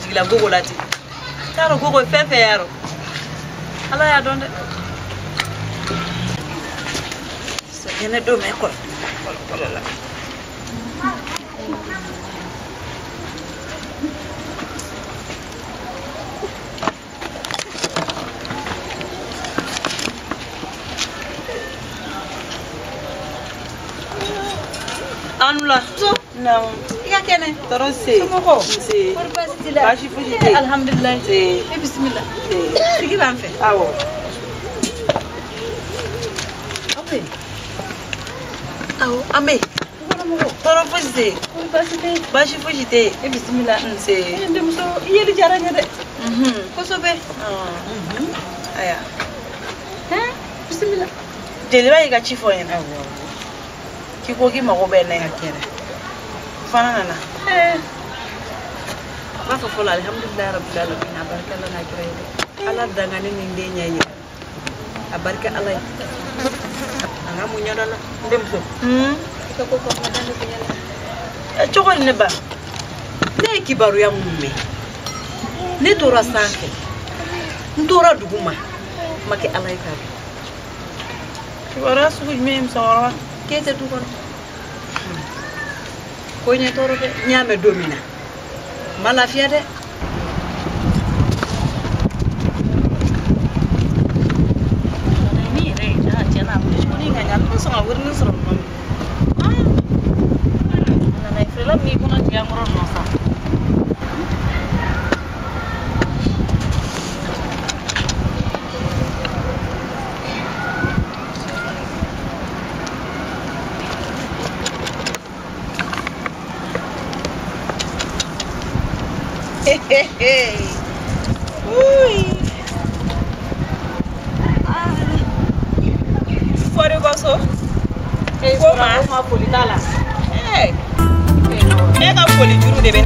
Jigla gogo lati taro gogo fefe yaro ala ya donde so ene do me ko la anula so no kene torose sumo si bashi fuji alhamdulillah bismillah sigi banfe awo okay awo ame toro fuji bashi fuji te bismillah se ndem so yeli jaranya de ko sobe aya bismillah deliwa ga chifo en awo kiko ki mago be na kene فانا ما فقول الحمد لله رب العالمين أبارك الله ناكره الله دعاني من دنيا أبارك الله أنا مونيا دالا دمسو كوكو كوكو دالا تقول نبا ليه كبارو يا مummy نتورا سانك نتورا دوما ما كي الله يكاب كبارا سوي ميم سوارا كيت دوما koñe toro de ñame domina mala fiade ni re ja jana mo ni nga ñal ko sama wërni soro non na nay frela mi ko na tiam ron no sa Uy. Fora gosto. Uma folha lá. É da folha juro de bem.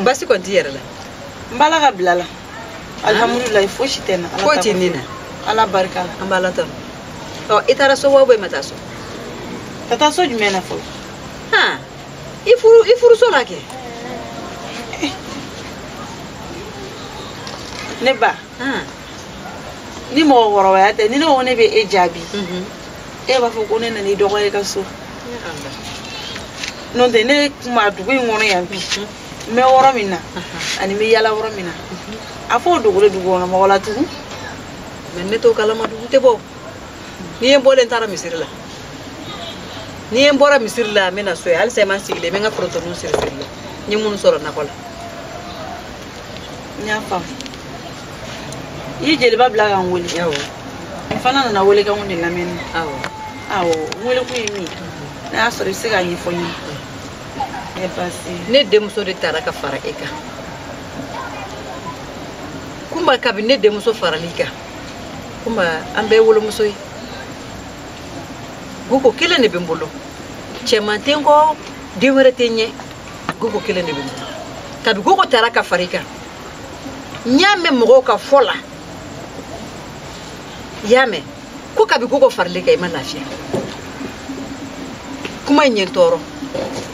Basi ko diere la mbala ga bilala alhamdulillah fo shitena ala ko tinina ala barka ambala tan to itara so wobe mataso tata so jumena fo ha ifuru so lake neba ni mo woro ya te ni no ne be ejabi e ba fo ko ne na ni dogo e ka so non de ne ma dugu ngono ya bi me woro mina ani me yala woro mina afo dogole dugo na wala tu men ne to kala ma dugu te bo ni en bolen tara misirla ni en bora misirla mena so al se man sigle me nga proto non sirla ni mun soro na kola nya fam yi jeli babla ga ngoli yawo fana na wole ga ngondi la men awo wole ku yimi na asori siga ni fonyi ne demuso de tara ka fara eka kumba kabine de muso faralika kumba ambe wolo muso yi gogo kelen ne bembolo chemantengo dewere tenye gogo kelen ne bembolo tabi gogo taraka farika nyame mogo ka fola yame ko kabi gogo faralika ima lafiya kuma nyentoro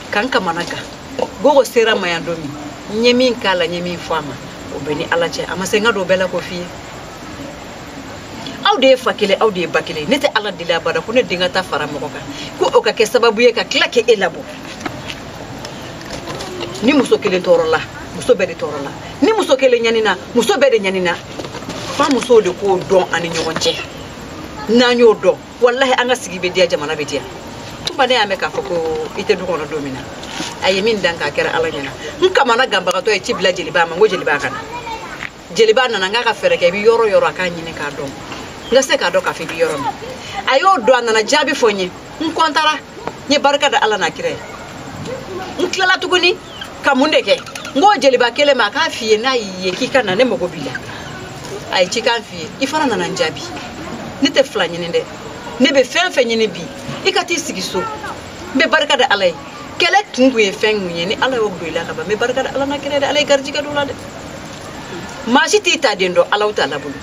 kanka manaka gogo sera mayandomi nyemi kala nyemi fama obeni alache amasenga do bela ko fiye awde fakile awde bakile nete ala dila bada ko ne dinga ta fara moko ka ko o ka ke sababu ye ka klake elabo ni muso kele torola muso be de torola ni muso kele nyanina muso be de nyanina fa muso de ko don ani nyogonche na nyo do wallahi anga sigi be dia jamana be dia tumba ne ameka foko ite du kono domina ayemin danka kera ala nyana nka mana gamba ka to e cibla jeliba ma ngo jeliba kana jeliba nana nga ka fere ke bi yoro aka nyine ka do nga se ka do ka fi bi yoro ayo do nana jabi fonye nkontara nye barka da ala na kire nklala tuguni kamunde ke ngo jeliba kele ma ka fiye na yiye kika na ne mogo bila ay ci kan fiye ifana nana jabi nite flanye nde ne be fen nyine bi ikati sigiso be barka da ala kele tungu ye fengu ni ala wo doila ka ba me barka da ala na kire da ala garji ka dola de masiti ta dendo ala ta labulu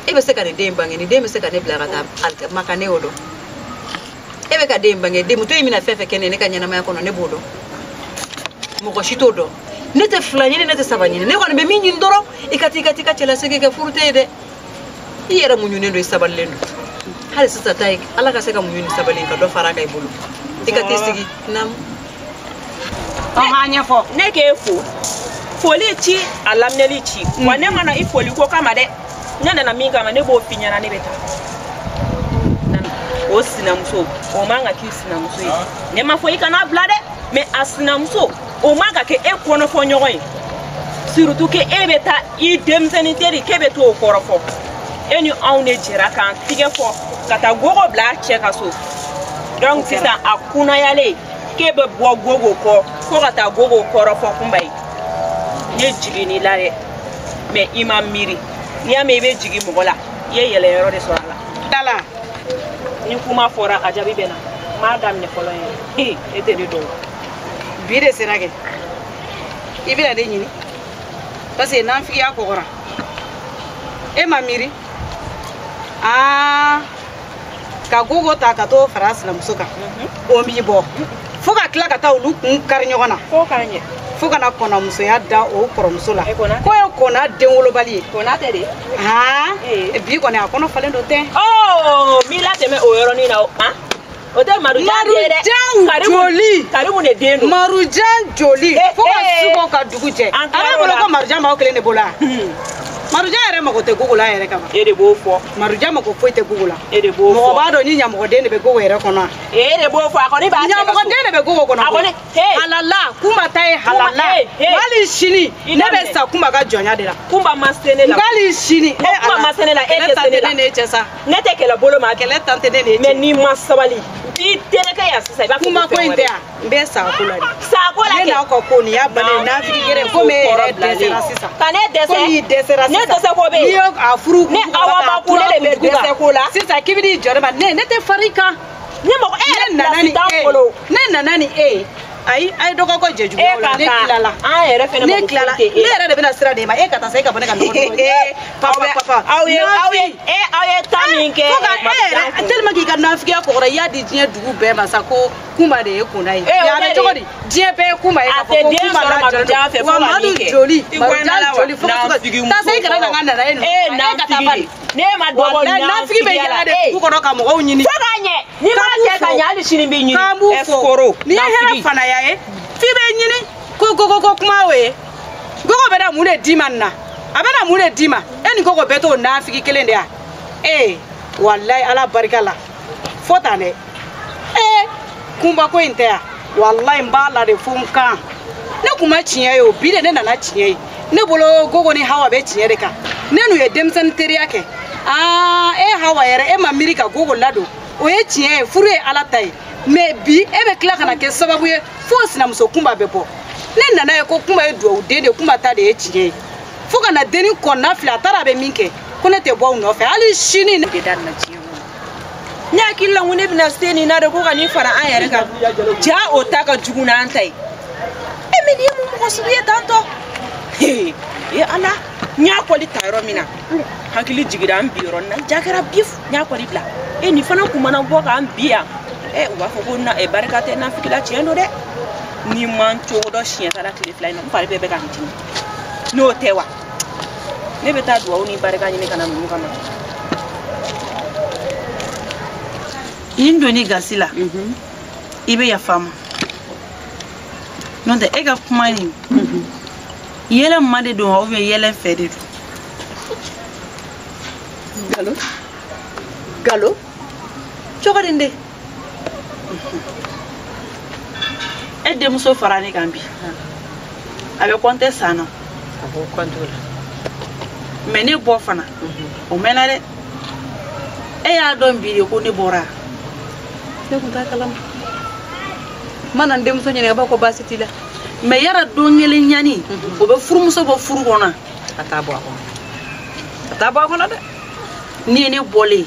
ebe se ka ne dem bangi ni dem se ka ne bla ta alta makane odo ebe ka dem bangi dem to yimina fefe kene ne ka nyana ma ko no ne bodo mo ko shito do ne te flani ne te sabani ne ko be min ndoro ikati ka chela sege ka furute de yera munyu ne do sabalendo hali sasa tai ala ka seka munyu sabalen ka do faraka ibulu ikati sigi nam hanya fo ne ke foli ci alamneli ci wane mana ifoli ko kama de nyana na minga ma ne bo finya na ne beta o sinamso o manga ki sinamso ne ma foi kana blade me asinamso o manga ke e kono fo nyoy surtout ke e beta I demzeni teri ke beto korofo eni awne jira kan tige fo kata gogo bla cheka so donc sisa akuna yale ke be bo gogo ko kata gogo korofo kumbai ye jigini lare me imam miri ni ame be jigi mogola ye yele yoro de so ala dala ni kuma fora ajabi bena madam ne folo ye ete de do bire serage ibira de nyini parce que nan fiya ko gora e mamiri ka gogo ta ka to France na musoka o mi bo fuka kila ka ta ulu kun kar nyogona ko kanye fuka na kona muso ya da o koromso la ko e kona denwolo bali kona tede e bi kona akono falen do te oh mi la teme o yoro ni na o te marujan joli karimu ne dendo marujan joli fuka suko ka duguje ara bolo ko marujan ma o kele ne bola marujan ere mako te google ere kama ede bo fo marujan mako fo te google ede bo fo mo ba do ni nyamo de ne be google ere kono ede bo fo akoni ba nyamo de ne be google kono akoni halala kuma tai halala wali shini ne be sa kuma ga jonya de la kuma masene la wali shini kuma masene la ete sene la ne chesa ne te kela bolo ma kele tante ne me ni masabali bi tele ka ya sisa ba kuma ko intea be sa kula ke na ko ni ya bane na fi gere ko me ere de sisa kane de ne to se ko be ni afuru ne awa ba ku le be de ko la sisa kibidi jorma ne te farika ne mo nanani ne nanani ai dogo ko jeju ne kilala ere fene mo kilala ne ere de bena sira de ma kata sai ka bane ka no papa awe taminke tellement ki ka nafiya ko ya di je dugu be ma sa ko kuma de ko nai ya be jogo di je be kuma ka ko kuma la joli wa madu joli fo ta sai ka na ngana na ka ta ban ne ma dogo na fiki be ya de ku ko ka mo o nyini fo ganye ni ma te ka nyali shini be nyini eskoro ni hera fana ya fi be nyini ko kuma we gogo be da mune dimanna abena mune dima eni gogo beto na fiki kelende ya wallahi ala barikala fotane kumba ko intea wallahi mbala de funka ne kuma chiye yo bide ne na chiye ne bolo gogo ni hawa be chiye deka nenu ye demsan teriake hawa yere mamirika gogo lado o ye chiye fure ala tai me bi ebe kila kana ke sababu ye force na muso kumba bebo ne nana ye ko kumba e do de kumba ta de chiye fo kana deni konna fila tara be minke ko ne te bɔ no fɛ ali shini ne de dan na ci nya killa ngune bina steni na da ko kani fara an yare ka ja o ta ka juguna an tai e me ni mu ko subiye tanto e ala nya ko li tayro mina hakili jigira an biron na jakara bif nya ko li bla e ni fana kuma na bo ka an biya e wa ko na e barakate na fikila chendo de ni man to do shien sala tele fly na fare be ka hitini no tewa ne beta duwa ni baraka ni kana mu kana Indoni gasila ibe ya fama non de ega kumani yele mande do o yele fede galo chokarinde de muso farani gambi abe konte sana abo kontola mais ne bo fana o menare e ya don biire ko ne bora ne ko ta kalam mana ndem so nyene ba ko basitila mais yara don ngele nyani o be furu muso bo furu gona ata bo ko na de ni ne bolé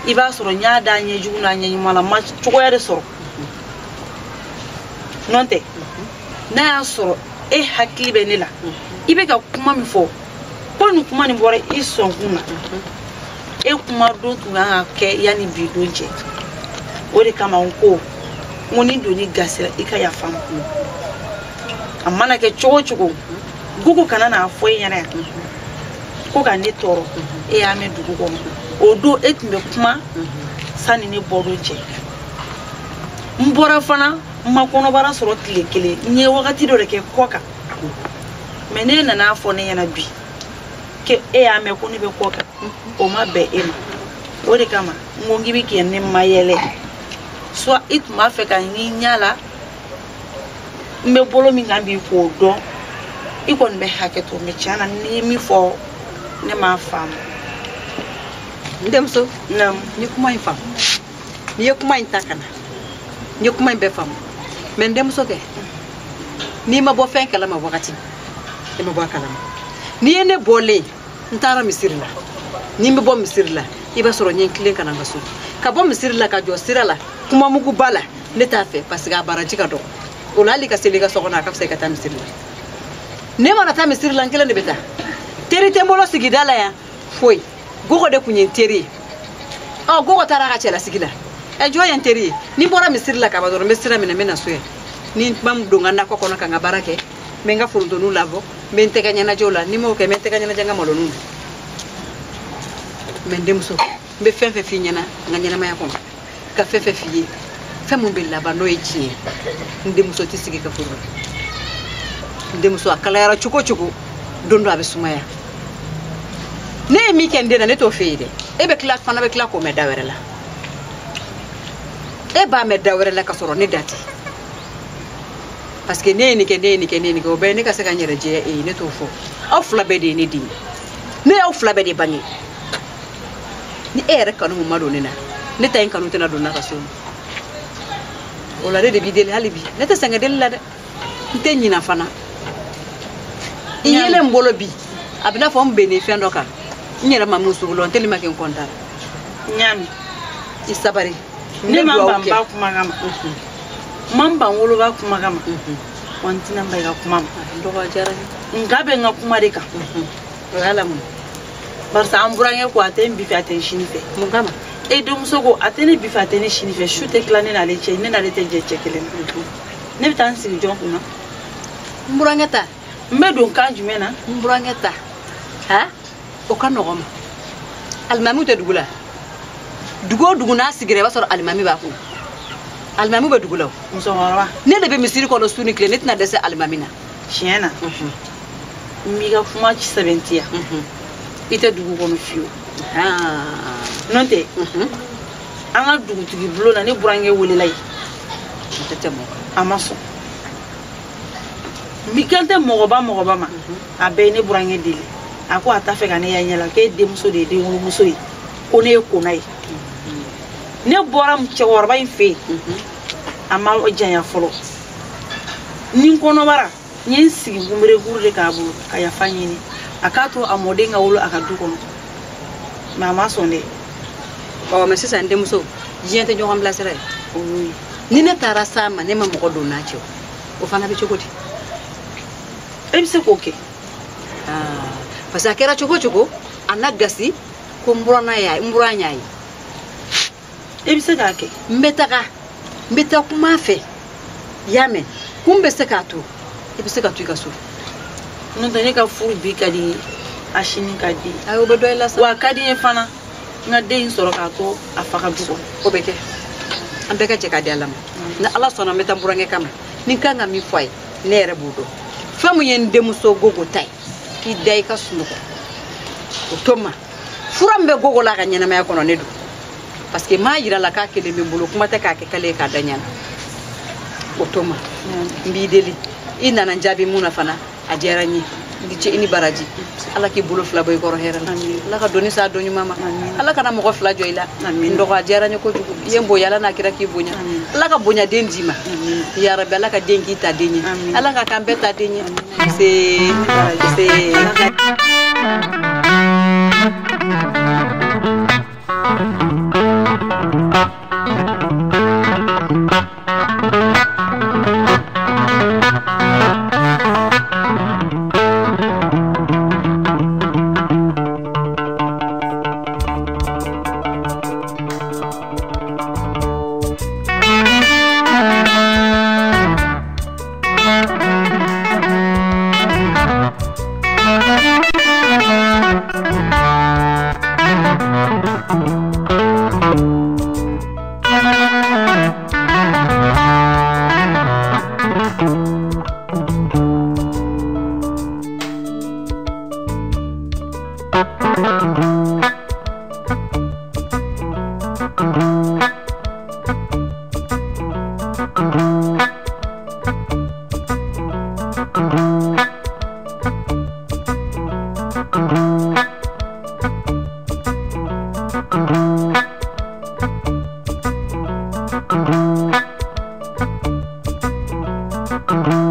iba soro nyaada nye juguna nye mala ma chokoya de soro nonte na ya soro e hakili be ne la ibe ka kuma mi fo ko nu kuma ni bore ison kuna e kuma do tunga ke yani bi donje ore kama onko ngoni do ni gasira ika ya fam amana ke chogo gugu kana na afo yene ko ga ne toro e ya me dugu ko odo etime kuma sani ni bodoje mbora fana makono bara soro tilekele nye wakati do reke koka menena na afo ne yana bi ke e ya me ko ni be koka o ma be ema ore kama ngongi bi ke ne mayele so it ma fe ka ni nyala me bolo mi ngambi ko do ikon be haketo me chana ni mi fo ne ma fam ndem so nam ni kuma in fam ni kuma in takana ni kuma in be fam men ndem so ke ni ma bo fen kala ma wakati e ma bo kala ni ene bolé ntara misirla ni me bo misirla iba soro nyen kile kana ngaso ka bo misirla ka jo sirala kuma mugu bala ne ta fe parce que baraji ka do olali ka seliga sokona ka se ka ta misirla ne ma na ta misirla ngela ne beta teri tembolo sigidala ya foi gogo de kunyen teri oh gogo tara ka chela sigila e jo yen teri ni bora misirla ka badoro misira mena soye ni mam dunga na ko kono ka ngabarake menga furundo nu lavo mente kanya na jola ni mo ke mente kanya na janga malonu mendemso be fenfe finyana nganyana maya ko ka fefe fiye femu bella bano echi ndemso tisigi ka furu ndemso akala yara chuko dondo abe sumaya ne mi kende na ne to feede e be class fana be class ko me dawerela e ba me dawerela ka soro ne dati parce que ne ni ke ko be ne ka se ka nyere je e ne to fo ofla be de ne di ne ofla be de bangi ni ere kanu mado ne na ne tay kanu tena do na ka so ola de bidel halibi ne ta sanga del la de ntenyi na fana iyele mbolo bi abina fo mbene fendo ka nyera mamusu lo nteli make nkontara nyami isabari ne mamba ba kuma gama mamba ngolo ba kuma gama wantina mba ga kuma ndo ba jara ngabe nga kuma de ka wala mu barsa amburange ko aten bi faten shinife mu gama e dum sogo atene bi faten shinife shute klane na le che ne na le te je chekele ne bitan si jon kuna mburangeta mbedo kanjumena mburangeta ha o kanogoma almami te dugula dugo na sigire ba sor almami ba ko almami ba dugula muso warwa ne de be misiri ko no suni clinic na dese almami na chiena mi ga fuma ci 70 ite dugu ko no fiu nonte anga dugu tigi bulo na ne burange wole lay tete mo amaso mi kante mogoba ma abe ne burange dile ako atafe ka ne ya nyala ke demuso de wolo muso yi ko ne ko nay ne bora mu cheworba infe ama o janya folo nin kono bara nyen sigi gumre gurde ka bu ka ya fanyini akato amode nga wolo akadu kono mama sonde o mais sisan demuso jente jo xam la sere oui ni ne tara sama ne ma mako do na ci o fana be cogoti e bi se ko ke parce que kera cogo anagasi ko mburana yaay mburanya yaay e bi se ka ke mbeta kuma fe yame kumbe se ka to e bi se ka tu ka so non tane ka furu bi kadi ashini kadi ayo be do ela sa wa kadi e fana nga de soro ka to afaka duko ko beke ambe ka cheka dialam na ala sona meta mburange kama ninkanga mi foy nere budo famu yen demuso gogo tay ki day ka sunuko toma furambe gogo la ka nyana ma kono nedu parce que ma yira la ka kele me bulu kuma ta ka ke kale ka danyan toma mbi deli ina nan jabi muna fana a jerani ndi ci ini baraji ala ki bulu fla boy goro heral ala ka doni sa doni mama ala kana mo fla joyla ndo ko jerani ko jugu yembo yala na kira ki bunya ala ka bunya denjima ya rabbi ala ka dengi ta denyi ala ka kambe ta denyi c'est Mm-hmm.